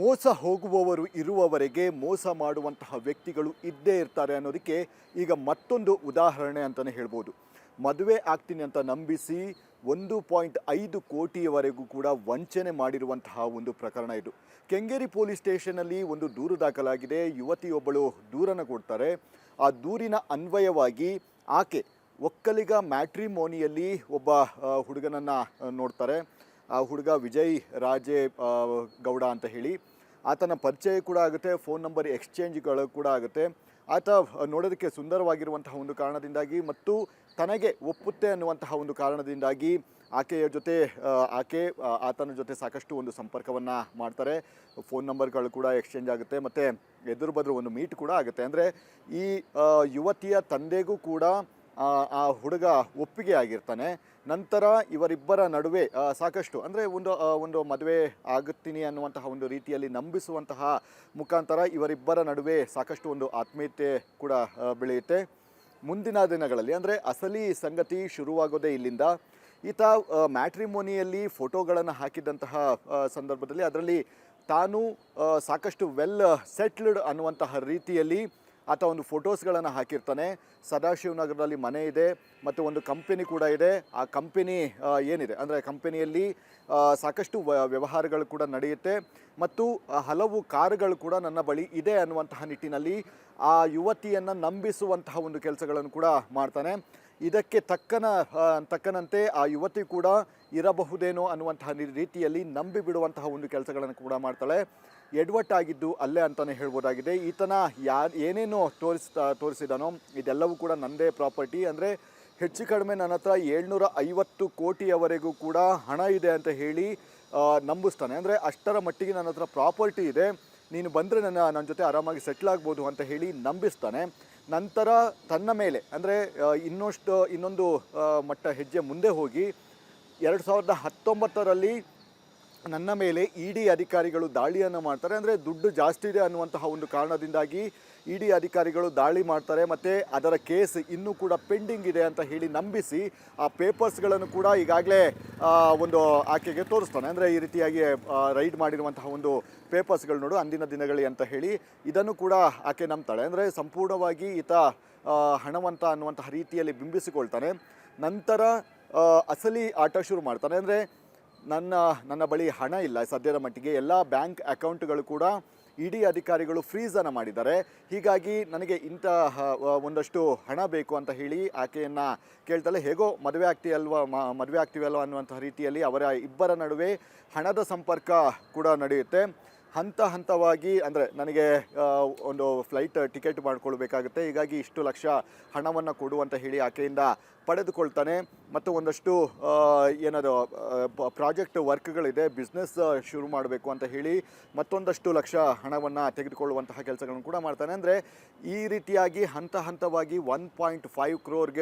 ಮೋಸ ಹೋಗುವವರು ಇರುವವರೆಗೆ ಮೋಸ ಮಾಡುವಂತಹ ವ್ಯಕ್ತಿಗಳು ಇದ್ದೇ ಇರ್ತಾರೆ ಅನ್ನೋದಕ್ಕೆ ಈಗ ಮತ್ತೊಂದು ಉದಾಹರಣೆ ಅಂತಲೇ ಹೇಳ್ಬೋದು. ಮದುವೆ ಆಗ್ತೀನಿ ಅಂತ ನಂಬಿಸಿ 1.5 ಕೋಟಿಯವರೆಗೂ ಕೂಡ ವಂಚನೆ ಮಾಡಿರುವಂತಹ ಒಂದು ಪ್ರಕರಣ ಇದು. ಕೆಂಗೇರಿ ಪೊಲೀಸ್ ಸ್ಟೇಷನಲ್ಲಿ ಒಂದು ದೂರು ದಾಖಲಾಗಿದೆ. ಯುವತಿಯೊಬ್ಬಳು ದೂರನ್ನು ಕೊಡ್ತಾರೆ. ಆ ದೂರಿನ ಅನ್ವಯವಾಗಿ ಆಕೆ ಒಕ್ಕಲಿಗ ಮ್ಯಾಟ್ರಿಮೋನಿಯಲ್ಲಿ ಒಬ್ಬ ಹುಡುಗನನ್ನು ನೋಡ್ತಾರೆ. ಆ ಹುಡುಗ ವಿಜಯ್ ರಾಜೇ ಗೌಡ ಅಂತ ಹೇಳಿ. ಆತನ ಪರಿಚಯ ಕೂಡ ಆಗುತ್ತೆ, ಫೋನ್ ನಂಬರ್ ಎಕ್ಸ್ಚೇಂಜ್ಗಳು ಕೂಡ ಆಗುತ್ತೆ. ಆತ ನೋಡೋದಕ್ಕೆ ಸುಂದರವಾಗಿರುವಂತಹ ಒಂದು ಕಾರಣದಿಂದಾಗಿ ಮತ್ತು ತನಗೆ ಒಪ್ಪುತ್ತೆ ಅನ್ನುವಂತಹ ಒಂದು ಕಾರಣದಿಂದಾಗಿ ಆಕೆಯ ಜೊತೆ ಆತನ ಜೊತೆ ಸಾಕಷ್ಟು ಒಂದು ಸಂಪರ್ಕವನ್ನು ಮಾಡ್ತಾರೆ. ಫೋನ್ ನಂಬರ್ಗಳು ಕೂಡ ಎಕ್ಸ್ಚೇಂಜ್ ಆಗುತ್ತೆ ಮತ್ತು ಎದುರು ಬದ್ರು ಒಂದು ಮೀಟ್ ಕೂಡ ಆಗುತ್ತೆ. ಅಂದರೆ ಈ ಯುವತಿಯ ತಂದೆಗೂ ಕೂಡ ಆ ಹುಡುಗ ಒಪ್ಪಿಗೆ ಆಗಿರ್ತಾನೆ. ನಂತರ ಇವರಿಬ್ಬರ ನಡುವೆ ಸಾಕಷ್ಟು ಅಂದರೆ ಒಂದು ಮದುವೆ ಆಗುತ್ತೀನಿ ಅನ್ನುವಂತಹ ಒಂದು ರೀತಿಯಲ್ಲಿ ನಂಬಿಸುವಂತಹ ಮುಖಾಂತರ ಇವರಿಬ್ಬರ ನಡುವೆ ಸಾಕಷ್ಟು ಒಂದು ಆತ್ಮೀಯತೆ ಕೂಡ ಬೆಳೆಯುತ್ತೆ. ಮುಂದಿನ ದಿನಗಳಲ್ಲಿ ಅಂದರೆ ಅಸಲಿ ಸಂಗತಿ ಶುರುವಾಗೋದೇ ಇಲ್ಲಿಂದ. ಈತ ಮ್ಯಾಟ್ರಿಮೋನಿಯಲ್ಲಿ ಫೋಟೋಗಳನ್ನು ಹಾಕಿದಂತಹ ಸಂದರ್ಭದಲ್ಲಿ ಅದರಲ್ಲಿ ತಾನು ಸಾಕಷ್ಟು ವೆಲ್ ಸೆಟ್ಲ್ಡ್ ಅನ್ನುವಂತಹ ರೀತಿಯಲ್ಲಿ ಆತ ಒಂದು ಫೋಟೋಸ್ಗಳನ್ನು ಹಾಕಿರ್ತಾನೆ. ಸದಾಶಿವನಗರದಲ್ಲಿ ಮನೆ ಇದೆ ಮತ್ತು ಒಂದು ಕಂಪನಿ ಕೂಡ ಇದೆ. ಆ ಕಂಪನಿ ಏನಿದೆ ಅಂದರೆ ಕಂಪನಿಯಲ್ಲಿ ಸಾಕಷ್ಟು ವ್ಯವಹಾರಗಳು ಕೂಡ ನಡೆಯುತ್ತೆ ಮತ್ತು ಹಲವು ಕಾರುಗಳು ಕೂಡ ನನ್ನ ಬಳಿ ಇದೆ ಅನ್ನುವಂತಹ ನಿಟ್ಟಿನಲ್ಲಿ ಆ ಯುವತಿಯನ್ನು ನಂಬಿಸುವಂತಹ ಒಂದು ಕೆಲಸಗಳನ್ನು ಕೂಡ ಮಾಡ್ತಾನೆ. ಇದಕ್ಕೆ ತಕ್ಕನಂತೆ ಆ ಯುವತಿ ಕೂಡ ಇರಬಹುದೇನೋ ಅನ್ನುವಂತಹ ರೀತಿಯಲ್ಲಿ ನಂಬಿ ಬಿಡುವಂತಹ ಒಂದು ಕೆಲಸಗಳನ್ನು ಕೂಡ ಮಾಡ್ತಾಳೆ. ಎಡವಟ್ಟಾಗಿದ್ದು ಅಲ್ಲೇ ಅಂತಲೇ ಹೇಳ್ಬೋದಾಗಿದೆ. ಈತನ ಏನೇನು ತೋರಿಸಿದಾನೋ ಇದೆಲ್ಲವೂ ಕೂಡ ನನ್ನದೇ ಪ್ರಾಪರ್ಟಿ, ಅಂದರೆ ಹೆಚ್ಚು ಕಡಿಮೆ ನನ್ನ ಹತ್ರ 750 ಕೋಟಿಯವರೆಗೂ ಕೂಡ ಹಣ ಇದೆ ಅಂತ ಹೇಳಿ ನಂಬಿಸ್ತಾನೆ. ಅಂದರೆ ಅಷ್ಟರ ಮಟ್ಟಿಗೆ ನನ್ನ ಹತ್ರ ಪ್ರಾಪರ್ಟಿ ಇದೆ, ನೀನು ಬಂದರೆ ನನ್ನ ಜೊತೆ ಆರಾಮಾಗಿ ಸೆಟ್ಲ್ ಆಗ್ಬೋದು ಅಂತ ಹೇಳಿ ನಂಬಿಸ್ತಾನೆ. ನಂತರ ತನ್ನ ಮೇಲೆ ಅಂದರೆ ಇನ್ನೊಂದು ಮಟ್ಟ ಹೆಜ್ಜೆ ಮುಂದೆ ಹೋಗಿ 2019ರಲ್ಲಿ ನನ್ನ ಮೇಲೆ ಇಡಿ ಅಧಿಕಾರಿಗಳು ದಾಳಿಯನ್ನು ಮಾಡ್ತಾರೆ. ಅಂದರೆ ದುಡ್ಡು ಜಾಸ್ತಿ ಇದೆ ಅನ್ನುವಂತಹ ಒಂದು ಕಾರಣದಿಂದಾಗಿ ಇಡಿ ಅಧಿಕಾರಿಗಳು ದಾಳಿ ಮಾಡ್ತಾರೆ ಮತ್ತು ಅದರ ಕೇಸ್ ಇನ್ನೂ ಕೂಡ ಪೆಂಡಿಂಗ್ ಇದೆ ಅಂತ ಹೇಳಿ ನಂಬಿಸಿ ಆ ಪೇಪರ್ಸ್ಗಳನ್ನು ಕೂಡ ಈಗಾಗಲೇ ಒಂದು ಆಕೆಗೆ ತೋರಿಸ್ತಾನೆ. ಅಂದರೆ ಈ ರೀತಿಯಾಗಿ ರೈಡ್ ಮಾಡಿರುವಂತಹ ಒಂದು ಪೇಪರ್ಸ್ಗಳು ನೋಡು ಅಂದಿನ ದಿನಗಳೇ ಅಂತ ಹೇಳಿ ಇದನ್ನು ಕೂಡ ಆಕೆ ನಂಬ್ತಾಳೆ. ಅಂದರೆ ಸಂಪೂರ್ಣವಾಗಿ ಈತ ಹಣವಂತ ಅನ್ನುವಂತಹ ರೀತಿಯಲ್ಲಿ ಬಿಂಬಿಸಿಕೊಳ್ತಾನೆ. ನಂತರ ಅಸಲಿ ಆಟ ಶುರು ಮಾಡ್ತಾನೆ. ಅಂದರೆ ನನ್ನ ಬಳಿ ಹಣ ಇಲ್ಲ ಸದ್ಯದ ಮಟ್ಟಿಗೆ, ಎಲ್ಲ ಬ್ಯಾಂಕ್ ಅಕೌಂಟ್ಗಳು ಕೂಡ ಇಡಿ ಅಧಿಕಾರಿಗಳು ಫ್ರೀಸನ್ನು ಮಾಡಿದ್ದಾರೆ, ಹೀಗಾಗಿ ನನಗೆ ಇಂತಹ ಒಂದಷ್ಟು ಹಣ ಬೇಕು ಅಂತ ಹೇಳಿ ಆಕೆಯನ್ನು ಕೇಳ್ತಾಳೆ. ಹೇಗೋ ಮದುವೆ ಆಗ್ತೀವಲ್ವ ಅನ್ನುವಂತಹ ರೀತಿಯಲ್ಲಿ ಅವರ ಇಬ್ಬರ ನಡುವೆ ಹಣದ ಸಂಪರ್ಕ ಕೂಡ ನಡೆಯುತ್ತೆ. ಹಂತವಾಗಿ ಅಂದರೆ ನನಗೆ ಒಂದು ಫ್ಲೈಟ್ ಟಿಕೆಟ್ ಮಾಡಿಕೊಳ್ಬೇಕಾಗುತ್ತೆ, ಹೀಗಾಗಿ ಇಷ್ಟು ಲಕ್ಷ ಹಣವನ್ನು ಕೊಡು ಅಂತ ಹೇಳಿ ಆಕೆಯಿಂದ ಪಡೆದುಕೊಳ್ತಾನೆ. ಮತ್ತು ಒಂದಷ್ಟು ಏನದು ಪ್ರಾಜೆಕ್ಟ್ ವರ್ಕ್ಗಳಿದೆ, ಬಿಸ್ನೆಸ್ ಶುರು ಮಾಡಬೇಕು ಅಂತ ಹೇಳಿ ಮತ್ತೊಂದಷ್ಟು ಲಕ್ಷ ಹಣವನ್ನು ತೆಗೆದುಕೊಳ್ಳುವಂತಹ ಕೆಲಸಗಳನ್ನು ಕೂಡ ಮಾಡ್ತಾನೆ. ಅಂದರೆ ಈ ರೀತಿಯಾಗಿ ಹಂತವಾಗಿ 1.5 crore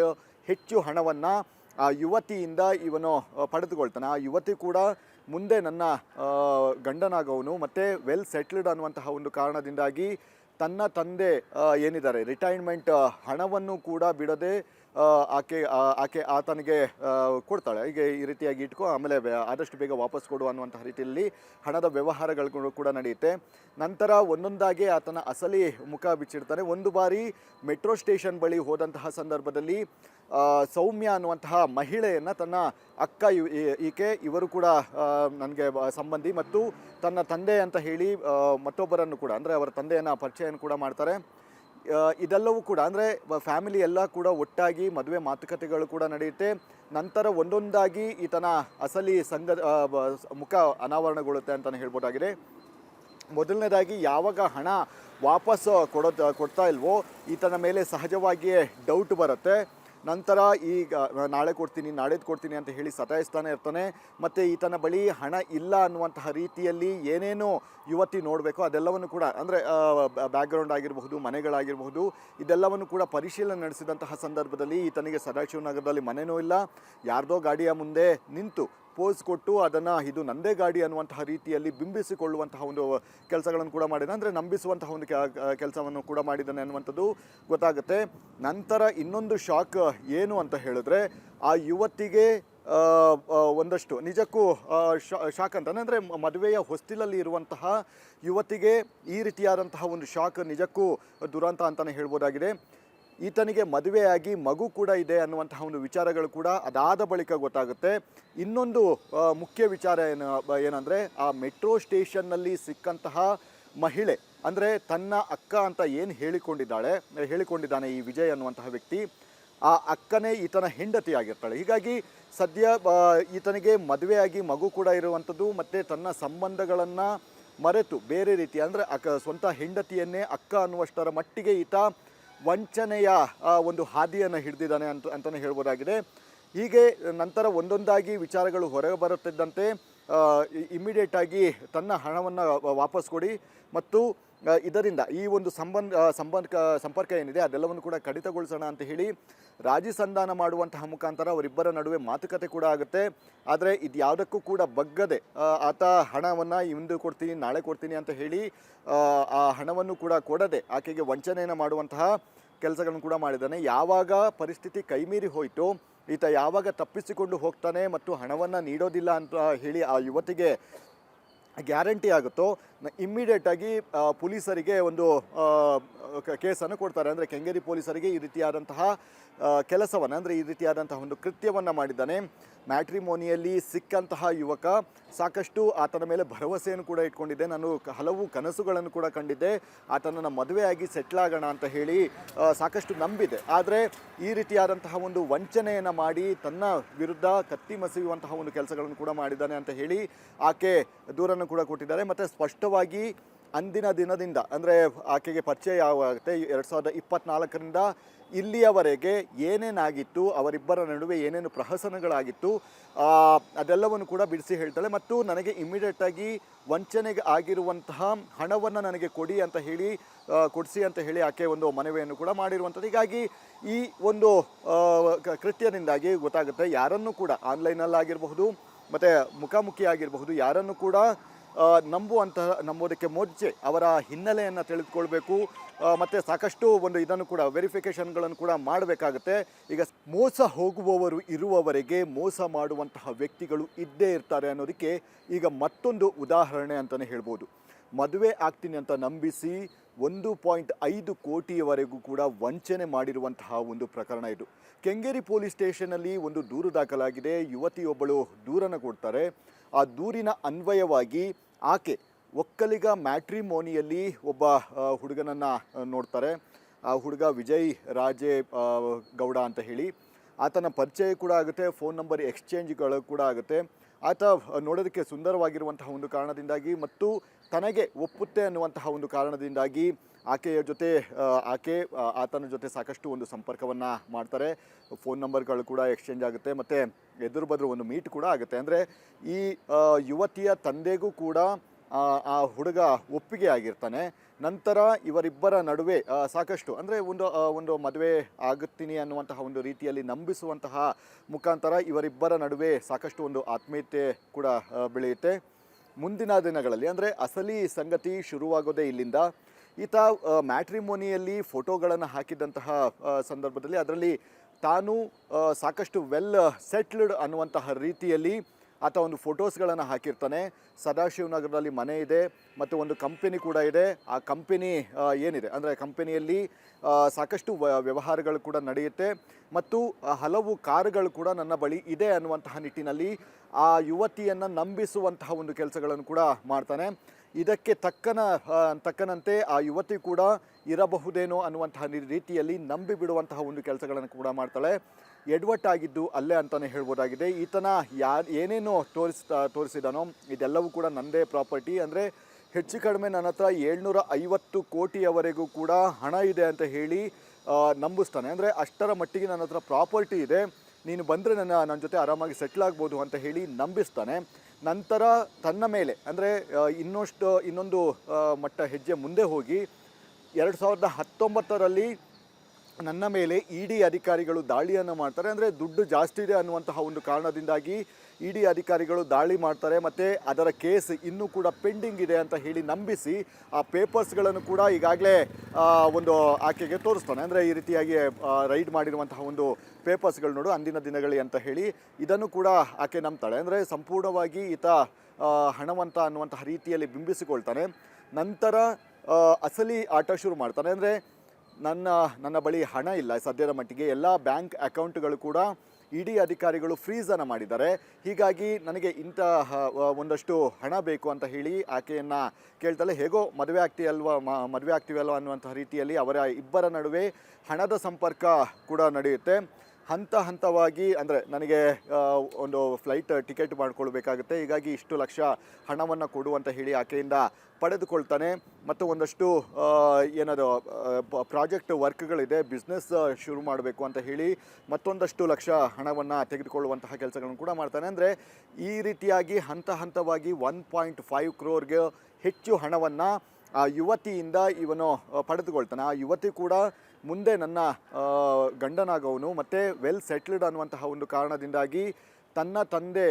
ಹೆಚ್ಚು ಹಣವನ್ನು ಆ ಯುವತಿಯಿಂದ ಇವನು ಪಡೆದುಕೊಳ್ತಾನೆ. ಆ ಯುವತಿ ಕೂಡ ಮುಂದೆ ನನ್ನ ಗಂಡನಾಗವನು ಮತ್ತು ವೆಲ್ ಸೆಟ್ಲ್ಡ್ ಅನ್ನುವಂತಹ ಒಂದು ಕಾರಣದಿಂದಾಗಿ ತನ್ನ ತಂದೆ ಏನಿದ್ದಾರೆ ರಿಟೈರ್ಮೆಂಟ್ ಹಣವನ್ನು ಕೂಡ ಬಿಡದೆ ಆಕೆ ಆತನಿಗೆ ಕೊಡ್ತಾಳೆ. ಹೀಗೆ ಈ ರೀತಿಯಾಗಿ ಇಟ್ಕೊ, ಆಮೇಲೆ ಆದಷ್ಟು ಬೇಗ ವಾಪಸ್ ಕೊಡು ಅನ್ನುವಂತಹ ರೀತಿಯಲ್ಲಿ ಹಣದ ವ್ಯವಹಾರಗಳು ಕೂಡ ನಡೆಯುತ್ತೆ. ನಂತರ ಒಂದೊಂದಾಗಿ ಆತನ ಅಸಲಿ ಮುಖ ಬಿಚ್ಚಿಡ್ತಾನೆ. ಒಂದು ಬಾರಿ ಮೆಟ್ರೋ ಸ್ಟೇಷನ್ ಬಳಿ ಹೋದಂತಹ ಸಂದರ್ಭದಲ್ಲಿ ಸೌಮ್ಯ ಅನ್ನುವಂತಹ ಮಹಿಳೆಯನ್ನು ತನ್ನ ಅಕ್ಕ ಇವರು ಕೂಡ ನನಗೆ ಸಂಬಂಧಿ ಮತ್ತು ತನ್ನ ತಂದೆ ಅಂತ ಹೇಳಿ ಮತ್ತೊಬ್ಬರನ್ನು ಕೂಡ ಅಂದರೆ ಅವರ ತಂದೆಯನ್ನು ಪರಿಚಯವನ್ನು ಕೂಡ ಮಾಡ್ತಾರೆ. ಇದೆಲ್ಲವೂ ಕೂಡ ಅಂದರೆ ಫ್ಯಾಮಿಲಿ ಎಲ್ಲ ಕೂಡ ಒಟ್ಟಾಗಿ ಮದುವೆ ಮಾತುಕತೆಗಳು ಕೂಡ ನಡೆಯುತ್ತೆ. ನಂತರ ಒಂದೊಂದಾಗಿ ಈತನ ಅಸಲಿ ಮುಖ ಅನಾವರಣಗೊಳ್ಳುತ್ತೆ ಅಂತಲೇ ಹೇಳ್ಬೋದಾಗಿದೆ. ಮೊದಲನೇದಾಗಿ ಯಾವಾಗ ಹಣ ವಾಪಸ್ ಕೊಡ್ತಾ ಇಲ್ವೋ ಈತನ ಮೇಲೆ ಸಹಜವಾಗಿಯೇ ಡೌಟ್ ಬರುತ್ತೆ. ನಂತರ ಈಗ ನಾಳೆ ಕೊಡ್ತೀನಿ ಅಂತ ಹೇಳಿ ಸತಾಯಿಸ್ತಾನೆ ಇರ್ತಾನೆ. ಮತ್ತು ಈತನ ಬಳಿ ಹಣ ಇಲ್ಲ ಅನ್ನುವಂತಹ ರೀತಿಯಲ್ಲಿ ಏನೇನು ಯುವತಿ ನೋಡಬೇಕು ಅದೆಲ್ಲವನ್ನು ಕೂಡ ಅಂದರೆ ಬ್ಯಾಕ್ಗ್ರೌಂಡ್ ಆಗಿರಬಹುದು, ಮನೆಗಳಾಗಿರಬಹುದು, ಇದೆಲ್ಲವನ್ನು ಕೂಡ ಪರಿಶೀಲನೆ ನಡೆಸಿದಂತಹ ಸಂದರ್ಭದಲ್ಲಿ ಈತನಿಗೆ ಸದಾಶಿವನಗರದಲ್ಲಿ ಮನೆಯೂ ಇಲ್ಲ, ಯಾರ್ದೋ ಗಾಡಿಯ ಮುಂದೆ ನಿಂತು ಪೋಸ್ ಕೊಟ್ಟು ಅದನ್ನು ಇದು ನಂದೇ ಗಾಡಿ ಅನ್ನುವಂತಹ ರೀತಿಯಲ್ಲಿ ಬಿಂಬಿಸಿಕೊಳ್ಳುವಂತಹ ಒಂದು ಕೆಲಸಗಳನ್ನು ಕೂಡ ಮಾಡಿದ್ದಾನೆ. ಅಂದರೆ ನಂಬಿಸುವಂತಹ ಒಂದು ಕೆಲಸವನ್ನು ಕೂಡ ಮಾಡಿದ್ದಾನೆ ಅನ್ನುವಂಥದ್ದು ಗೊತ್ತಾಗುತ್ತೆ. ನಂತರ ಇನ್ನೊಂದು ಶಾಕ್ ಏನು ಅಂತ ಹೇಳಿದ್ರೆ ಆ ಯುವತಿಗೆ ಒಂದಷ್ಟು ನಿಜಕ್ಕೂ ಶಾಕ್ ಅಂತಾನೆ. ಅಂದರೆ ಮದುವೆಯ ಹೊಸ್ತಿಲಲ್ಲಿ ಇರುವಂತಹ ಯುವತಿಗೆ ಈ ರೀತಿಯಾದಂತಹ ಒಂದು ಶಾಕ್ ನಿಜಕ್ಕೂ ದುರಂತ ಅಂತಲೇ ಹೇಳ್ಬೋದಾಗಿದೆ. ಈತನಿಗೆ ಮದುವೆಯಾಗಿ ಮಗು ಕೂಡ ಇದೆ ಅನ್ನುವಂತಹ ಒಂದು ವಿಚಾರಗಳು ಕೂಡ ಅದಾದ ಬಳಿಕ ಗೊತ್ತಾಗುತ್ತೆ. ಇನ್ನೊಂದು ಮುಖ್ಯ ವಿಚಾರ ಏನಂದರೆ ಆ ಮೆಟ್ರೋ ಸ್ಟೇಷನ್ನಲ್ಲಿ ಸಿಕ್ಕಂತಹ ಮಹಿಳೆ, ಅಂದರೆ ತನ್ನ ಅಕ್ಕ ಅಂತ ಏನು ಹೇಳಿಕೊಂಡಿದ್ದಾನೆ ಈ ವಿಜಯ್ ಅನ್ನುವಂತಹ ವ್ಯಕ್ತಿ, ಆ ಅಕ್ಕನೇ ಈತನ ಹೆಂಡತಿ ಆಗಿರ್ತಾಳೆ. ಹೀಗಾಗಿ ಸದ್ಯ ಈತನಿಗೆ ಮದುವೆಯಾಗಿ ಮಗು ಕೂಡ ಇರುವಂಥದ್ದು, ಮತ್ತು ತನ್ನ ಸಂಬಂಧಗಳನ್ನು ಮರೆತು ಬೇರೆ ರೀತಿ ಅಂದರೆ ಸ್ವಂತ ಹೆಂಡತಿಯನ್ನೇ ಅಕ್ಕ ಅನ್ನುವಷ್ಟರ ಮಟ್ಟಿಗೆ ಈತ ವಂಚನೆಯ ಒಂದು ಹಾದಿಯನ್ನು ಹಿಡಿದಿದ್ದಾನೆ ಅಂತಲೇ ಹೇಳ್ಬೋದಾಗಿದೆ. ಹೀಗೆ ನಂತರ ಒಂದೊಂದಾಗಿ ವಿಚಾರಗಳು ಹೊರಗೆ ಬರುತ್ತಿದ್ದಂತೆ ಇಮ್ಮಿಡಿಯೇಟಾಗಿ ತನ್ನ ಹಣವನ್ನು ವಾಪಸ್ ಕೊಡಿ ಮತ್ತು ಇದರಿಂದ ಈ ಒಂದು ಸಂಪರ್ಕ ಏನಿದೆ ಅದೆಲ್ಲವನ್ನು ಕೂಡ ಕಡಿತಗೊಳಿಸೋಣ ಅಂತ ಹೇಳಿ ರಾಜಿ ಸಂಧಾನ ಮಾಡುವಂತಹ ಮುಖಾಂತರ ಅವರಿಬ್ಬರ ನಡುವೆ ಮಾತುಕತೆ ಕೂಡ ಆಗುತ್ತೆ. ಆದರೆ ಇದು ಯಾವುದಕ್ಕೂ ಕೂಡ ಬಗ್ಗದೆ ಆತ ಹಣವನ್ನು ಇಂದು ಕೊಡ್ತೀನಿ ನಾಳೆ ಕೊಡ್ತೀನಿ ಅಂತ ಹೇಳಿ ಆ ಹಣವನ್ನು ಕೂಡ ಕೊಡದೆ ಆಕೆಗೆ ವಂಚನೆಯನ್ನು ಮಾಡುವಂತಹ ಕೆಲಸಗಳನ್ನು ಕೂಡ ಮಾಡಿದ್ದಾನೆ. ಯಾವಾಗ ಪರಿಸ್ಥಿತಿ ಕೈಮೀರಿ ಹೋಯಿತು, ಈತ ಯಾವಾಗ ತಪ್ಪಿಸಿಕೊಂಡು ಹೋಗ್ತಾನೆ ಮತ್ತು ಹಣವನ್ನು ನೀಡೋದಿಲ್ಲ ಅಂತ ಹೇಳಿ ಆ ಯುವತಿಗೆ ಗ್ಯಾರಂಟಿ ಆಗುತ್ತೋ, ಇಮ್ಮಿಡಿಯೇಟಾಗಿ ಪೊಲೀಸರಿಗೆ ಒಂದು ಕೇಸನ್ನು ಕೊಡ್ತಾರೆ. ಅಂದರೆ ಕೆಂಗೇರಿ ಪೊಲೀಸರಿಗೆ ಈ ರೀತಿಯಾದಂತಹ ಕೆಲಸವನ್ನು, ಅಂದರೆ ಈ ರೀತಿಯಾದಂತಹ ಒಂದು ಕೃತ್ಯವನ್ನು ಮಾಡಿದ್ದಾನೆ. ಮ್ಯಾಟ್ರಿಮೋನಿಯಲ್ಲಿ ಸಿಕ್ಕಂತಹ ಯುವಕ ಸಾಕಷ್ಟು ಆತನ ಮೇಲೆ ಭರವಸೆಯನ್ನು ಕೂಡ ಇಟ್ಕೊಂಡಿದ್ದೆ, ನಾನು ಹಲವು ಕನಸುಗಳನ್ನು ಕೂಡ ಕಂಡಿದ್ದೆ, ಆತನನ್ನು ಮದುವೆಯಾಗಿ ಸೆಟ್ಲಾಗೋಣ ಅಂತ ಹೇಳಿ ಸಾಕಷ್ಟು ನಂಬಿದೆ. ಆದರೆ ಈ ರೀತಿಯಾದಂತಹ ಒಂದು ವಂಚನೆಯನ್ನು ಮಾಡಿ ತನ್ನ ವಿರುದ್ಧ ಕತ್ತಿ ಮಸೆಯುವಂತಹ ಒಂದು ಕೆಲಸಗಳನ್ನು ಕೂಡ ಮಾಡಿದ್ದಾನೆ ಅಂತ ಹೇಳಿ ಆಕೆ ದೂರನ್ನು ಕೂಡ ಕೊಟ್ಟಿದ್ದಾರೆ. ಮತ್ತು ಸ್ಪಷ್ಟವಾಗಿ ಅಂದಿನ ದಿನದಿಂದ, ಅಂದರೆ ಆಕೆಗೆ ಪರಿಚಯ ಆಗುತ್ತೆ 2024ರಿಂದ ಇಲ್ಲಿಯವರೆಗೆ ಏನೇನಾಗಿತ್ತು, ಅವರಿಬ್ಬರ ನಡುವೆ ಏನೇನು ಪ್ರಹಸನಗಳಾಗಿತ್ತು ಅದೆಲ್ಲವನ್ನು ಕೂಡ ಬಿಡಿಸಿ ಹೇಳ್ತಾಳೆ. ಮತ್ತು ನನಗೆ ಇಮ್ಮಿಡಿಯೇಟಾಗಿ ವಂಚನೆಗೆ ಆಗಿರುವಂತಹ ಹಣವನ್ನು ನನಗೆ ಕೊಡಿಸಿ ಅಂತ ಹೇಳಿ ಆಕೆ ಒಂದು ಮನವಿಯನ್ನು ಕೂಡ ಮಾಡಿರುವಂಥದ್ದು. ಹೀಗಾಗಿ ಈ ಒಂದು ಕೃತ್ಯದಿಂದಾಗಿ ಗೊತ್ತಾಗುತ್ತೆ ಯಾರನ್ನು ಕೂಡ ಆನ್ಲೈನಲ್ಲಾಗಿರಬಹುದು ಮತ್ತು ಮುಖಾಮುಖಿ ಆಗಿರಬಹುದು, ಯಾರನ್ನು ಕೂಡ ನಂಬೋದಕ್ಕೆ ಮುಂಚೆ ಅವರ ಹಿನ್ನೆಲೆಯನ್ನು ತಿಳಿದುಕೊಳ್ಬೇಕು ಮತ್ತು ಸಾಕಷ್ಟು ಒಂದು ಇದನ್ನು ಕೂಡ ವೆರಿಫಿಕೇಷನ್ಗಳನ್ನು ಕೂಡ ಮಾಡಬೇಕಾಗುತ್ತೆ. ಈಗ ಮೋಸ ಹೋಗುವವರು ಇರುವವರೆಗೆ ಮೋಸ ಮಾಡುವಂತಹ ವ್ಯಕ್ತಿಗಳು ಇದ್ದೇ ಇರ್ತಾರೆ ಅನ್ನೋದಕ್ಕೆ ಈಗ ಮತ್ತೊಂದು ಉದಾಹರಣೆ ಅಂತಲೇ ಹೇಳ್ಬೋದು. ಮದುವೆ ಆಗ್ತೀನಿ ಅಂತ ನಂಬಿಸಿ 1.5 ಕೋಟಿಯವರೆಗೂ ಕೂಡ ವಂಚನೆ ಮಾಡಿರುವಂತಹ ಒಂದು ಪ್ರಕರಣ ಇದು. ಕೆಂಗೇರಿ ಪೊಲೀಸ್ ಸ್ಟೇಷನಲ್ಲಿ ಒಂದು ದೂರು ದಾಖಲಾಗಿದೆ. ಯುವತಿಯೊಬ್ಬಳು ದೂರನ್ನು ಕೊಡ್ತಾರೆ. ಆ ದೂರಿನ ಅನ್ವಯವಾಗಿ ಆಕೆ ಒಕ್ಕಲಿಗ ಮ್ಯಾಟ್ರಿಮೋನಿಯಲ್ಲಿ ಒಬ್ಬ ಹುಡುಗನನ್ನು ನೋಡ್ತಾರೆ. ಆ ಹುಡುಗ ವಿಜಯ್ ರಾಜೇ ಗೌಡ ಅಂತ ಹೇಳಿ, ಆತನ ಪರಿಚಯ ಕೂಡ ಆಗುತ್ತೆ, ಫೋನ್ ನಂಬರ್ ಎಕ್ಸ್ಚೇಂಜ್ಗಳು ಕೂಡ ಆಗುತ್ತೆ. ಆತ ನೋಡೋದಕ್ಕೆ ಸುಂದರವಾಗಿರುವಂತಹ ಒಂದು ಕಾರಣದಿಂದಾಗಿ ಮತ್ತು ತನಗೆ ಒಪ್ಪುತ್ತೆ ಅನ್ನುವಂತಹ ಒಂದು ಕಾರಣದಿಂದಾಗಿ ಆತನ ಜೊತೆ ಸಾಕಷ್ಟು ಒಂದು ಸಂಪರ್ಕವನ್ನು ಮಾಡ್ತಾರೆ. ಫೋನ್ ನಂಬರ್ಗಳು ಕೂಡ ಎಕ್ಸ್ಚೇಂಜ್ ಆಗುತ್ತೆ ಮತ್ತು ಎದುರು ಬದ್ರು ಒಂದು ಮೀಟ್ ಕೂಡ ಆಗುತ್ತೆ. ಅಂದರೆ ಈ ಯುವತಿಯ ತಂದೆಗೂ ಕೂಡ ಆ ಹುಡುಗ ಒಪ್ಪಿಗೆ ಆಗಿರ್ತಾನೆ. ನಂತರ ಇವರಿಬ್ಬರ ನಡುವೆ ಸಾಕಷ್ಟು, ಅಂದರೆ ಒಂದು ಮದುವೆ ಆಗುತ್ತೀನಿ ಅನ್ನುವಂತಹ ಒಂದು ರೀತಿಯಲ್ಲಿ ನಂಬಿಸುವಂತಹ ಮುಖಾಂತರ ಇವರಿಬ್ಬರ ನಡುವೆ ಸಾಕಷ್ಟು ಒಂದು ಆತ್ಮೀಯತೆ ಕೂಡ ಬೆಳೆಯುತ್ತೆ. ಮುಂದಿನ ದಿನಗಳಲ್ಲಿ, ಅಂದರೆ ಅಸಲಿ ಸಂಗತಿ ಶುರುವಾಗೋದೇ ಇಲ್ಲಿಂದ. ಈತ ಮ್ಯಾಟ್ರಿಮೋನಿಯಲ್ಲಿ ಫೋಟೋಗಳನ್ನು ಹಾಕಿದಂತಹ ಸಂದರ್ಭದಲ್ಲಿ ಅದರಲ್ಲಿ ತಾನು ಸಾಕಷ್ಟು ವೆಲ್ ಸೆಟ್ಲ್ಡ್ ಅನ್ನುವಂತಹ ರೀತಿಯಲ್ಲಿ ಆತ ಒಂದು ಫೋಟೋಸ್ಗಳನ್ನು ಹಾಕಿರ್ತಾನೆ. ಸದಾಶಿವನಗರದಲ್ಲಿ ಮನೆ ಇದೆ ಮತ್ತು ಒಂದು ಕಂಪನಿ ಕೂಡ ಇದೆ. ಆ ಕಂಪನಿ ಏನಿದೆ ಅಂದರೆ ಕಂಪನಿಯಲ್ಲಿ ಸಾಕಷ್ಟು ವ್ಯವಹಾರಗಳು ಕೂಡ ನಡೆಯುತ್ತೆ ಮತ್ತು ಹಲವು ಕಾರುಗಳು ಕೂಡ ನನ್ನ ಬಳಿ ಇದೆ ಅನ್ನುವಂತಹ ನಿಟ್ಟಿನಲ್ಲಿ ಆ ಯುವತಿಯನ್ನು ನಂಬಿಸುವಂತಹ ಒಂದು ಕೆಲಸಗಳನ್ನು ಕೂಡ ಮಾಡ್ತಾನೆ. ಇದಕ್ಕೆ ತಕ್ಕನಂತೆ ಆ ಯುವತಿ ಕೂಡ ಇರಬಹುದೇನೋ ಅನ್ನುವಂತಹ ರೀತಿಯಲ್ಲಿ ನಂಬಿ ಬಿಡುವಂತಹ ಒಂದು ಕೆಲಸಗಳನ್ನು ಕೂಡ ಮಾಡ್ತಾಳೆ. ಎಡವಟ್ಟಾಗಿದ್ದು ಅಲ್ಲೇ ಅಂತಲೇ ಹೇಳ್ಬೋದಾಗಿದೆ. ಈತನ ಏನೇನೋ ತೋರಿಸಿದಾನೋ ಇದೆಲ್ಲವೂ ಕೂಡ ನನ್ನದೇ ಪ್ರಾಪರ್ಟಿ, ಅಂದರೆ ಹೆಚ್ಚು ಕಡಿಮೆ ನನ್ನ ಹತ್ರ 750 ಕೋಟಿಯವರೆಗೂ ಕೂಡ ಹಣ ಇದೆ ಅಂತ ಹೇಳಿ ನಂಬಿಸ್ತಾನೆ. ಅಂದರೆ ಅಷ್ಟರ ಮಟ್ಟಿಗೆ ನನ್ನ ಹತ್ರ ಪ್ರಾಪರ್ಟಿ ಇದೆ, ನೀನು ಬಂದರೆ ನನ್ನ ಜೊತೆ ಆರಾಮಾಗಿ ಸೆಟ್ಲ್ ಆಗ್ಬೋದು ಅಂತ ಹೇಳಿ ನಂಬಿಸ್ತಾನೆ. ನಂತರ ತನ್ನ ಮೇಲೆ, ಅಂದರೆ ಇನ್ನೊಂದು ಮಟ್ಟ ಹೆಜ್ಜೆ ಮುಂದೆ ಹೋಗಿ 2019ರಲ್ಲಿ ನನ್ನ ಮೇಲೆ ಇಡಿ ಅಧಿಕಾರಿಗಳು ದಾಳಿಯನ್ನು ಮಾಡ್ತಾರೆ. ಅಂದರೆ ದುಡ್ಡು ಜಾಸ್ತಿ ಇದೆ ಅನ್ನುವಂತಹ ಒಂದು ಕಾರಣದಿಂದಾಗಿ ಇಡಿ ಅಧಿಕಾರಿಗಳು ದಾಳಿ ಮಾಡ್ತಾರೆ ಮತ್ತು ಅದರ ಕೇಸ್ ಇನ್ನೂ ಕೂಡ ಪೆಂಡಿಂಗ್ ಇದೆ ಅಂತ ಹೇಳಿ ನಂಬಿಸಿ ಆ ಪೇಪರ್ಸ್ಗಳನ್ನು ಕೂಡ ಈಗಾಗಲೇ ಒಂದು ಆಕೆಗೆ ತೋರಿಸ್ತಾನೆ. ಅಂದರೆ ಈ ರೀತಿಯಾಗಿ ರೈಡ್ ಮಾಡಿರುವಂತಹ ಒಂದು ಪೇಪರ್ಸ್ಗಳು ನೋಡು ಅಂದಿನ ದಿನಗಳು ಅಂತ ಹೇಳಿ ಇದನ್ನು ಕೂಡ ಆಕೆ ನಂಬ್ತಾಳೆ. ಅಂದರೆ ಸಂಪೂರ್ಣವಾಗಿ ಈತ ಹಣವಂತ ಅನ್ನುವಂತಹ ರೀತಿಯಲ್ಲಿ ಬಿಂಬಿಸಿಕೊಳ್ತಾನೆ. ನಂತರ ಅಸಲಿ ಆಟ ಶುರು ಮಾಡ್ತಾನೆ. ಅಂದರೆ ನನ್ನ ಬಳಿ ಹಣ ಇಲ್ಲ ಸದ್ಯದ ಮಟ್ಟಿಗೆ, ಎಲ್ಲ ಬ್ಯಾಂಕ್ ಅಕೌಂಟ್ಗಳು ಕೂಡ ಇಡಿ ಅಧಿಕಾರಿಗಳು ಫ್ರೀಸನ್ನು ಮಾಡಿದ್ದಾರೆ, ಹೀಗಾಗಿ ನನಗೆ ಇಂತಹ ಒಂದಷ್ಟು ಹಣ ಬೇಕು ಅಂತ ಹೇಳಿ ಆಕೆಯನ್ನು ಕೇಳ್ತಾಳೆ. ಹೇಗೋ ಮದುವೆ ಆಗ್ತೀವಲ್ವ ಅನ್ನುವಂಥ ರೀತಿಯಲ್ಲಿ ಅವರ ಇಬ್ಬರ ನಡುವೆ ಹಣದ ಸಂಪರ್ಕ ಕೂಡ ನಡೆಯುತ್ತೆ. ಹಂತವಾಗಿ ಅಂದರೆ ನನಗೆ ಒಂದು ಫ್ಲೈಟ್ ಟಿಕೆಟ್ ಮಾಡಿಕೊಳ್ಬೇಕಾಗುತ್ತೆ, ಹೀಗಾಗಿ ಇಷ್ಟು ಲಕ್ಷ ಹಣವನ್ನು ಕೊಡು ಅಂತ ಹೇಳಿ ಆಕೆಯಿಂದ ಪಡೆದುಕೊಳ್ತಾನೆ. ಮತ್ತು ಒಂದಷ್ಟು ಏನದು ಪ್ರಾಜೆಕ್ಟ್ ವರ್ಕ್ಗಳಿದೆ, ಬಿಸ್ನೆಸ್ ಶುರು ಮಾಡಬೇಕು ಅಂತ ಹೇಳಿ ಮತ್ತೊಂದಷ್ಟು ಲಕ್ಷ ಹಣವನ್ನು ತೆಗೆದುಕೊಳ್ಳುವಂತಹ ಕೆಲಸಗಳನ್ನು ಕೂಡ ಮಾಡ್ತಾನೆ. ಅಂದರೆ ಈ ರೀತಿಯಾಗಿ ಹಂತವಾಗಿ 1.5 crore ಹೆಚ್ಚು ಹಣವನ್ನು ಆ ಯುವತಿಯಿಂದ ಇವನು ಪಡೆದುಕೊಳ್ತಾನೆ. ಆ ಯುವತಿ ಕೂಡ ಮುಂದೆ ನನ್ನ ಗಂಡನಾಗವನು ಮತ್ತು ವೆಲ್ ಸೆಟ್ಲ್ಡ್ ಅನ್ನುವಂತಹ ಒಂದು ಕಾರಣದಿಂದಾಗಿ ತನ್ನ ತಂದೆ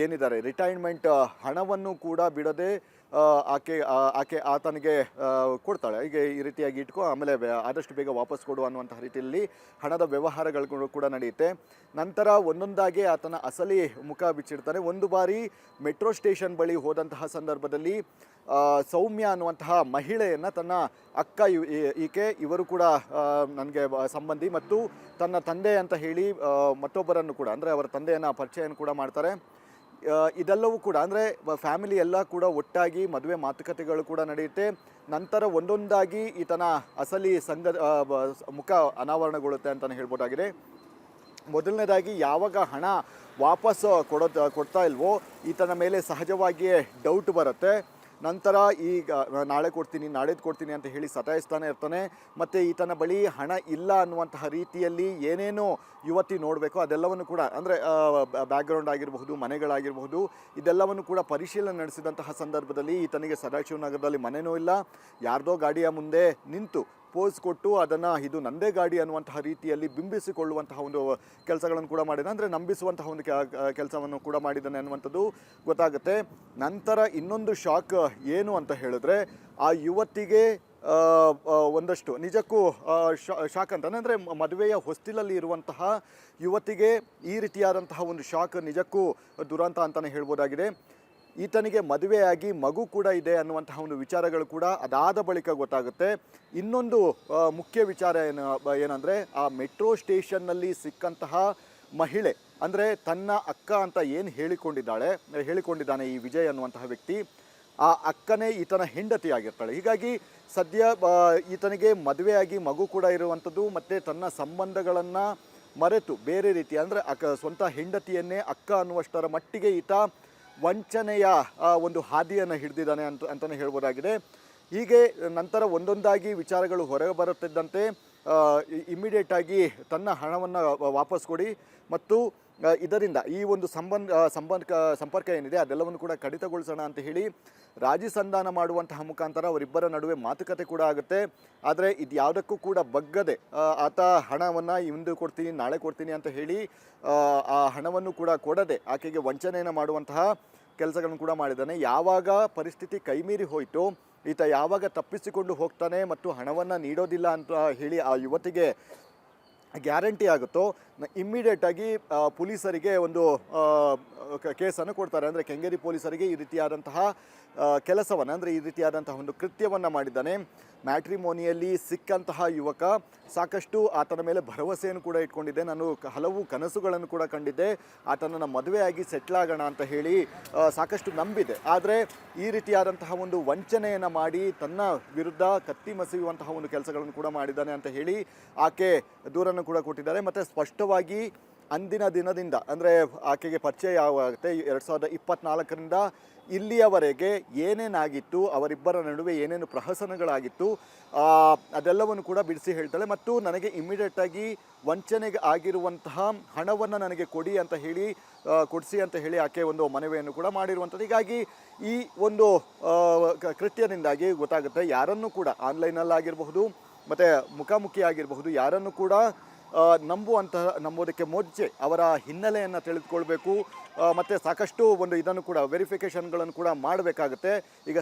ಏನಿದ್ದಾರೆ ರಿಟೈರ್ಮೆಂಟ್ ಹಣವನ್ನು ಕೂಡ ಬಿಡದೆ ಆಕೆ ಆತನಿಗೆ ಕೊಡ್ತಾಳೆ. ಹೀಗೆ ಈ ರೀತಿಯಾಗಿ ಇಟ್ಕೊ, ಆಮೇಲೆ ಆದಷ್ಟು ಬೇಗ ವಾಪಸ್ ಕೊಡು ಅನ್ನುವಂತಹ ರೀತಿಯಲ್ಲಿ ಹಣದ ವ್ಯವಹಾರಗಳು ಕೂಡ ನಡೆಯುತ್ತೆ. ನಂತರ ಒಂದೊಂದಾಗಿ ಆತನ ಅಸಲಿ ಮುಖ ಬಿಚ್ಚಿಡ್ತಾನೆ. ಒಂದು ಬಾರಿ ಮೆಟ್ರೋ ಸ್ಟೇಷನ್ ಬಳಿ ಹೋದಂತಹ ಸಂದರ್ಭದಲ್ಲಿ ಸೌಮ್ಯ ಅನ್ನುವಂತಹ ಮಹಿಳೆಯನ್ನು ತನ್ನ ಅಕ್ಕ ಇವರು ಕೂಡ ನನಗೆ ಸಂಬಂಧಿ ಮತ್ತು ತನ್ನ ತಂದೆ ಅಂತ ಹೇಳಿ ಮತ್ತೊಬ್ಬರನ್ನು ಕೂಡ ಅಂದರೆ ಅವರ ತಂದೆಯನ್ನು ಪರಿಚಯವನ್ನು ಕೂಡ ಮಾಡ್ತಾರೆ. ಇದೆಲ್ಲವೂ ಕೂಡ ಅಂದರೆ ಫ್ಯಾಮಿಲಿ ಎಲ್ಲ ಕೂಡ ಒಟ್ಟಾಗಿ ಮದುವೆ ಮಾತುಕತೆಗಳು ಕೂಡ ನಡೆಯುತ್ತೆ. ನಂತರ ಒಂದೊಂದಾಗಿ ಈತನ ಅಸಲಿ ಮುಖ ಅನಾವರಣಗೊಳ್ಳುತ್ತೆ ಅಂತಲೇ ಹೇಳ್ಬೋದಾಗಿದೆ. ಮೊದಲನೇದಾಗಿ ಯಾವಾಗ ಹಣ ವಾಪಸ್ ಕೊಡ್ತಾ ಇಲ್ವೋ ಈತನ ಮೇಲೆ ಸಹಜವಾಗಿಯೇ ಡೌಟ್ ಬರುತ್ತೆ. ನಂತರ ಈಗ ನಾಳೆ ಕೊಡ್ತೀನಿ ನಾಳೆದು ಕೊಡ್ತೀನಿ ಅಂತ ಹೇಳಿ ಸತಾಯಿಸ್ತಾನೆ ಇರ್ತಾನೆ. ಮತ್ತು ಈತನ ಬಳಿ ಹಣ ಇಲ್ಲ ಅನ್ನುವಂತಹ ರೀತಿಯಲ್ಲಿ ಏನೇನು ಯುವತಿ ನೋಡಬೇಕು ಅದೆಲ್ಲವನ್ನು ಕೂಡ ಅಂದರೆ ಬ್ಯಾಕ್ಗ್ರೌಂಡ್ ಆಗಿರಬಹುದು, ಮನೆಗಳಾಗಿರಬಹುದು, ಇದೆಲ್ಲವನ್ನು ಕೂಡ ಪರಿಶೀಲನೆ ನಡೆಸಿದಂತಹ ಸಂದರ್ಭದಲ್ಲಿ ಈತನಿಗೆ ಸದಾಶಿವನಗರದಲ್ಲಿ ಮನೆಯೂ ಇಲ್ಲ, ಯಾರ್ದೋ ಗಾಡಿಯ ಮುಂದೆ ನಿಂತು ಪೋಸ್ ಕೊಟ್ಟು ಅದನ್ನು ಇದು ನಂದೇ ಗಾಡಿ ಅನ್ನುವಂತಹ ರೀತಿಯಲ್ಲಿ ಬಿಂಬಿಸಿಕೊಳ್ಳುವಂತಹ ಒಂದು ಕೆಲಸಗಳನ್ನು ಕೂಡ ಮಾಡಿದ್ದಾನೆ. ಅಂದರೆ ನಂಬಿಸುವಂತಹ ಒಂದು ಕೆಲಸವನ್ನು ಕೂಡ ಮಾಡಿದ್ದಾನೆ ಅನ್ನುವಂಥದ್ದು ಗೊತ್ತಾಗುತ್ತೆ. ನಂತರ ಇನ್ನೊಂದು ಶಾಕ್ ಏನು ಅಂತ ಹೇಳಿದ್ರೆ ಆ ಯುವತಿಗೆ ಒಂದಷ್ಟು ನಿಜಕ್ಕೂ ಶಾಕ್ ಅಂತಾನೆ. ಅಂದರೆ ಮದುವೆಯ ಹೊಸ್ತಿಲಲ್ಲಿ ಇರುವಂತಹ ಯುವತಿಗೆ ಈ ರೀತಿಯಾದಂತಹ ಒಂದು ಶಾಕ್ ನಿಜಕ್ಕೂ ದುರಂತ ಅಂತಲೇ ಹೇಳ್ಬೋದಾಗಿದೆ. ಈತನಿಗೆ ಮದುವೆಯಾಗಿ ಮಗು ಕೂಡ ಇದೆ ಅನ್ನುವಂತಹ ಒಂದು ವಿಚಾರಗಳು ಕೂಡ ಅದಾದ ಬಳಿಕ ಗೊತ್ತಾಗುತ್ತೆ. ಇನ್ನೊಂದು ಮುಖ್ಯ ವಿಚಾರ ಏನಂದರೆ ಆ ಮೆಟ್ರೋ ಸ್ಟೇಷನ್ನಲ್ಲಿ ಸಿಕ್ಕಂತಹ ಮಹಿಳೆ ಅಂದರೆ ತನ್ನ ಅಕ್ಕ ಅಂತ ಏನು ಹೇಳಿಕೊಂಡಿದ್ದಾನೆ ಈ ವಿಜಯ್ ಅನ್ನುವಂತಹ ವ್ಯಕ್ತಿ, ಆ ಅಕ್ಕನೇ ಈತನ ಹೆಂಡತಿ ಆಗಿರ್ತಾಳೆ. ಹೀಗಾಗಿ ಸದ್ಯ ಈತನಿಗೆ ಮದುವೆಯಾಗಿ ಮಗು ಕೂಡ ಇರುವಂಥದ್ದು ಮತ್ತು ತನ್ನ ಸಂಬಂಧಗಳನ್ನು ಮರೆತು ಬೇರೆ ರೀತಿ ಅಂದರೆ ಸ್ವಂತ ಹೆಂಡತಿಯನ್ನೇ ಅಕ್ಕ ಅನ್ನುವಷ್ಟರ ಮಟ್ಟಿಗೆ ಈತ ವಂಚನೆಯ ಒಂದು ಹಾದಿಯನ್ನು ಹಿಡಿದಿದ್ದಾನೆ ಅಂತಲೇ ಹೇಳ್ಬೋದಾಗಿದೆ. ಹೀಗೆ ನಂತರ ಒಂದೊಂದಾಗಿ ವಿಚಾರಗಳು ಹೊರಗೆ ಬರುತ್ತಿದ್ದಂತೆ ಇಮ್ಮಿಡಿಯೇಟಾಗಿ ತನ್ನ ಹಣವನ್ನು ವಾಪಸ್ ಕೊಡಿ ಮತ್ತು ಇದರಿಂದ ಈ ಒಂದು ಸಂಪರ್ಕ ಏನಿದೆ ಅದೆಲ್ಲವನ್ನು ಕೂಡ ಕಡಿತಗೊಳಿಸೋಣ ಅಂತ ಹೇಳಿ ರಾಜಿ ಸಂಧಾನ ಮಾಡುವಂತಹ ಮುಖಾಂತರ ಅವರಿಬ್ಬರ ನಡುವೆ ಮಾತುಕತೆ ಕೂಡ ಆಗುತ್ತೆ. ಆದರೆ ಇದು ಯಾವುದಕ್ಕೂ ಕೂಡ ಬಗ್ಗದೆ ಆತ ಹಣವನ್ನು ಇಂದು ಕೊಡ್ತೀನಿ ನಾಳೆ ಕೊಡ್ತೀನಿ ಅಂತ ಹೇಳಿ ಆ ಹಣವನ್ನು ಕೂಡ ಕೊಡದೆ ಆಕೆಗೆ ವಂಚನೆಯನ್ನು ಮಾಡುವಂತಹ ಕೆಲಸಗಳನ್ನು ಕೂಡ ಮಾಡಿದ್ದಾನೆ. ಯಾವಾಗ ಪರಿಸ್ಥಿತಿ ಕೈಮೀರಿ ಹೋಯಿತು, ಈತ ಯಾವಾಗ ತಪ್ಪಿಸಿಕೊಂಡು ಹೋಗ್ತಾನೆ ಮತ್ತು ಹಣವನ್ನು ನೀಡೋದಿಲ್ಲ ಅಂತ ಹೇಳಿ ಆ ಯುವತಿಗೆ ಗ್ಯಾರಂಟಿ ಆಗುತ್ತೋ ಇಮ್ಮಿಡಿಯೇಟಾಗಿ ಪೊಲೀಸರಿಗೆ ಒಂದು ಕೇಸನ್ನು ಕೊಡ್ತಾರೆ. ಅಂದರೆ ಕೆಂಗೇರಿ ಪೊಲೀಸರಿಗೆ ಈ ರೀತಿಯಾದಂತಹ ಕೆಲಸವನ್ನು ಅಂದರೆ ಈ ರೀತಿಯಾದಂತಹ ಒಂದು ಕೃತ್ಯವನ್ನು ಮಾಡಿದ್ದಾನೆ. ಮ್ಯಾಟ್ರಿಮೋನಿಯಲ್ಲಿ ಸಿಕ್ಕಂತಹ ಯುವಕ ಸಾಕಷ್ಟು ಆತನ ಮೇಲೆ ಭರವಸೆಯನ್ನು ಕೂಡ ಇಟ್ಕೊಂಡಿದ್ದೆ, ನಾನು ಹಲವು ಕನಸುಗಳನ್ನು ಕೂಡ ಕಂಡಿದ್ದೆ, ಆತನನ್ನು ಮದುವೆಯಾಗಿ ಸೆಟ್ಲ್ ಆಗೋಣ ಅಂತ ಹೇಳಿ ಸಾಕಷ್ಟು ನಂಬಿದೆ. ಆದರೆ ಈ ರೀತಿಯಾದಂತಹ ಒಂದು ವಂಚನೆಯನ್ನು ಮಾಡಿ ತನ್ನ ವಿರುದ್ಧ ಕತ್ತಿ ಮಸೆಯುವಂತಹ ಒಂದು ಕೆಲಸಗಳನ್ನು ಕೂಡ ಮಾಡಿದ್ದಾನೆ ಅಂತ ಹೇಳಿ ಆಕೆ ದೂರನ್ನು ಕೂಡ ಕೊಟ್ಟಿದ್ದಾರೆ. ಮತ್ತು ಸ್ಪಷ್ಟವಾಗಿ ಅಂದಿನ ದಿನದಿಂದ ಅಂದರೆ ಆಕೆಗೆ ಪರಿಚಯ ಆಗುತ್ತೆ 2024ರಿಂದ ಇಲ್ಲಿಯವರೆಗೆ ಏನೇನಾಗಿತ್ತು, ಅವರಿಬ್ಬರ ನಡುವೆ ಏನೇನು ಪ್ರಹಸನಗಳಾಗಿತ್ತು ಅದೆಲ್ಲವನ್ನು ಕೂಡ ಬಿಡಿಸಿ ಹೇಳ್ತಾಳೆ. ಮತ್ತು ನನಗೆ ಇಮ್ಮಿಡಿಯೇಟಾಗಿ ವಂಚನೆಗೆ ಆಗಿರುವಂತಹ ಹಣವನ್ನು ನನಗೆ ಕೊಡಿಸಿ ಅಂತ ಹೇಳಿ ಆಕೆ ಒಂದು ಮನವಿಯನ್ನು ಕೂಡ ಮಾಡಿರುವಂಥದ್ದು. ಹೀಗಾಗಿ ಈ ಒಂದು ಕೃತ್ಯದಿಂದಾಗಿ ಗೊತ್ತಾಗುತ್ತೆ ಯಾರನ್ನು ಕೂಡ ಆನ್ಲೈನಲ್ಲಾಗಿರಬಹುದು ಮತ್ತು ಮುಖಾಮುಖಿ ಆಗಿರಬಹುದು ಯಾರನ್ನು ಕೂಡ ನಂಬೋದಕ್ಕೆ ಮುಂಚೆ ಅವರ ಹಿನ್ನೆಲೆಯನ್ನು ತಿಳಿದುಕೊಳ್ಬೇಕು. ಮತ್ತು ಸಾಕಷ್ಟು ಇದನ್ನು ಕೂಡ ವೆರಿಫಿಕೇಷನ್ಗಳನ್ನು ಕೂಡ ಮಾಡಬೇಕಾಗುತ್ತೆ. ಈಗ